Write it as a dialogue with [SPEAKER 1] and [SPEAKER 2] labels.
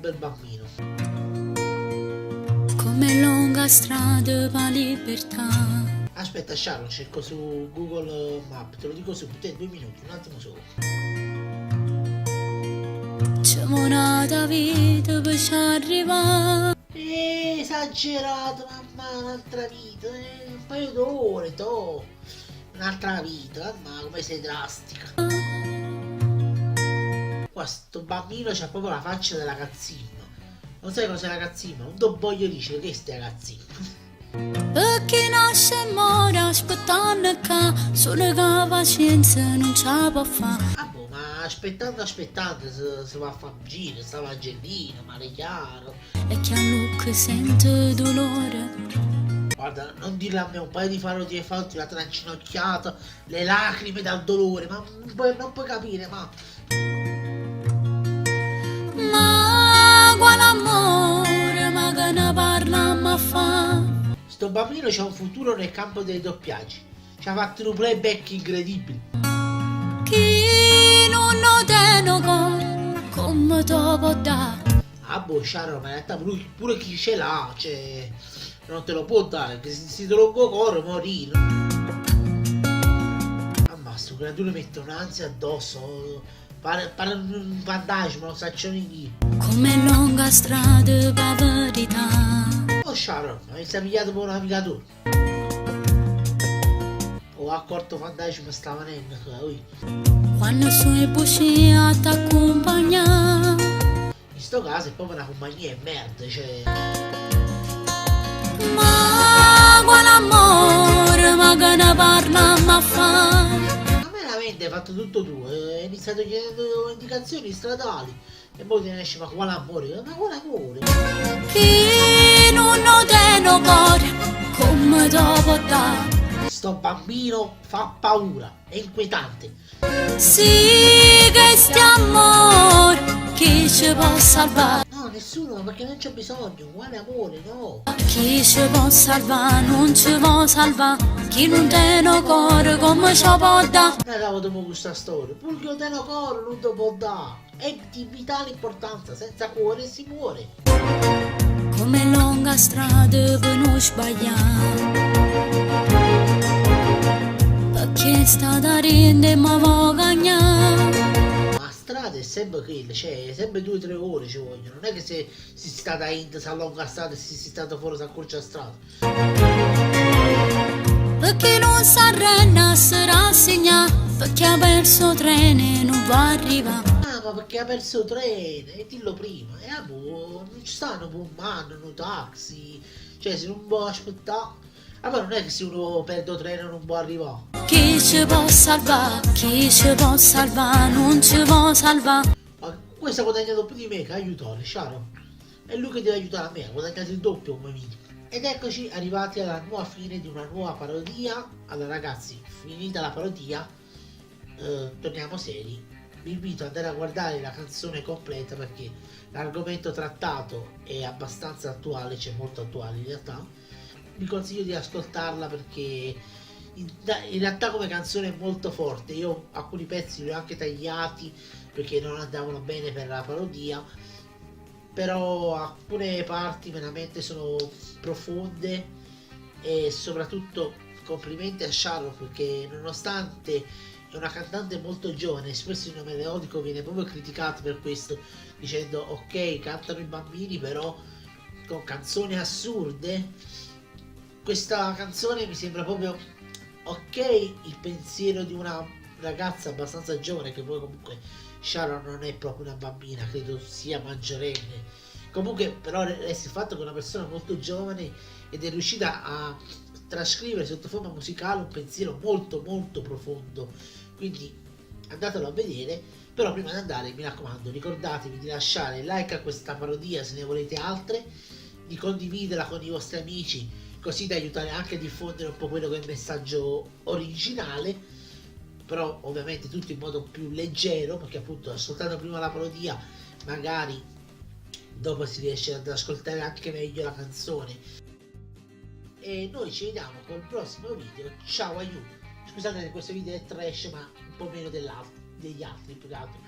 [SPEAKER 1] bel bambino.
[SPEAKER 2] Come lunga strada va libertà.
[SPEAKER 1] Aspetta Sharon, cerco su Google Maps, te lo dico subito, 2 minuti, un attimo solo.
[SPEAKER 2] C'è un'altra vita per ci arrivare.
[SPEAKER 1] Esagerato, mamma, un'altra vita, un paio d'ore, to. Un'altra vita, mamma, come sei drastica. Qua sto bambino c'ha proprio la faccia della cazzimma. Non sai cos'è la cazzimma? Non ti voglio dire che stai cazzimma.
[SPEAKER 2] Perché nasce e muore aspettando che solo che pazienza non ce la può fare.
[SPEAKER 1] Ah boh, ma aspettando si va a fare un giro, stava Angelina, mare chiaro.
[SPEAKER 2] E che a Luca sente dolore.
[SPEAKER 1] Guarda, non dirle a me un paio di faroti e fatti la trancinocchiata, le lacrime dal dolore, ma non puoi capire, ma...
[SPEAKER 2] Ma quale amore, ma che ne parliamo a fa?
[SPEAKER 1] Sto bambino c'ha un futuro nel campo dei doppiaggi. Ci ha fatto un playback incredibile.
[SPEAKER 2] Chi non lo tiene con, come te può dare?
[SPEAKER 1] Ah boh, Sharon, ma in realtà pure chi ce l'ha, cioè... Non te lo può dare, che si te lo corre, morire. Ammazzo, creature mette un'ansia addosso. Pare un vantaggio, ma lo saccio io.
[SPEAKER 2] Come lunga strada per verità.
[SPEAKER 1] Oh Sharon, ma mi sei pigliato per un navigatore. Ho accorto fantasma stava venendo,
[SPEAKER 2] Quando sono bucci a t'accompagnare.
[SPEAKER 1] In sto caso è proprio una compagnia di merda, cioè...
[SPEAKER 2] Ma quale amore, ma che ne parliamo a fa?
[SPEAKER 1] Ma veramente hai fatto tutto tu, hai iniziato chiedendo indicazioni stradali e poi te ne esci, ma quale amore? Ma quale amore?
[SPEAKER 2] Chi non lo tiene cuore, come te può dare?
[SPEAKER 1] Sto bambino fa paura, è inquietante.
[SPEAKER 2] Sì che stiamo amore, chi ci può salvare?
[SPEAKER 1] No, nessuno, perché non c'è bisogno, quale amore, no?
[SPEAKER 2] Chi ci può salvare, non ci può salvare. Chi non tiene cuore, come ci può dare?
[SPEAKER 1] Non avevo dopo questa storia, pur che io te lo coro non te può dare. È di vitale importanza, senza cuore si muore.
[SPEAKER 2] Come lunga strada per non sbagliare. Perché è stata rende ma vuoi cagnare.
[SPEAKER 1] Ma strada è sempre quella, cioè sempre 2 o 3 ore ci vogliono, non è che se si sta da Inter, si allunga strada e si sta fuori, si accorcia strada.
[SPEAKER 2] Perché non si arrende a si rassegna. Perché ha perso il treno e non va arrivare.
[SPEAKER 1] Ah, ma perché ha perso il treno, e dillo prima, e boh, non ci stanno pullman, no taxi, cioè se non può aspettare. Ah, ma non è che se uno perde il treno non può arrivare.
[SPEAKER 2] Chi ci può salvare, chi ci può salvare, non ci può salvare.
[SPEAKER 1] Ma questo ha guadagnato più di me che aiutare, Sharon. È lui che deve aiutare a me, ha guadagnato il doppio come minimo. Ed eccoci arrivati alla nuova fine di una nuova parodia. Allora ragazzi, finita la parodia, torniamo seri. Vi invito ad andare a guardare la canzone completa perché l'argomento trattato è abbastanza attuale, cioè molto attuale in realtà. Vi consiglio di ascoltarla perché in realtà come canzone è molto forte. Io alcuni pezzi li ho anche tagliati perché non andavano bene per la parodia, però alcune parti veramente sono profonde e soprattutto complimenti a Sharon perché nonostante è una cantante molto giovane, spesso il nome melodico viene proprio criticato per questo, dicendo ok, cantano i bambini però con canzoni assurde. Questa canzone mi sembra proprio ok il pensiero di una ragazza abbastanza giovane, che poi comunque Sharon non è proprio una bambina, credo sia maggiorenne. Comunque però resta il fatto che è una persona molto giovane ed è riuscita a trascrivere sotto forma musicale un pensiero molto molto profondo, quindi andatelo a vedere. Però prima di andare mi raccomando, ricordatevi di lasciare like a questa parodia se ne volete altre, di condividerla con i vostri amici così da aiutare anche a diffondere un po' quello che è il messaggio originale, però ovviamente tutto in modo più leggero, perché appunto ascoltando prima la parodia magari dopo si riesce ad ascoltare anche meglio la canzone. E noi ci vediamo col prossimo video. Ciao aiuto, scusate se questo video è trash ma un po' meno degli altri più che altro.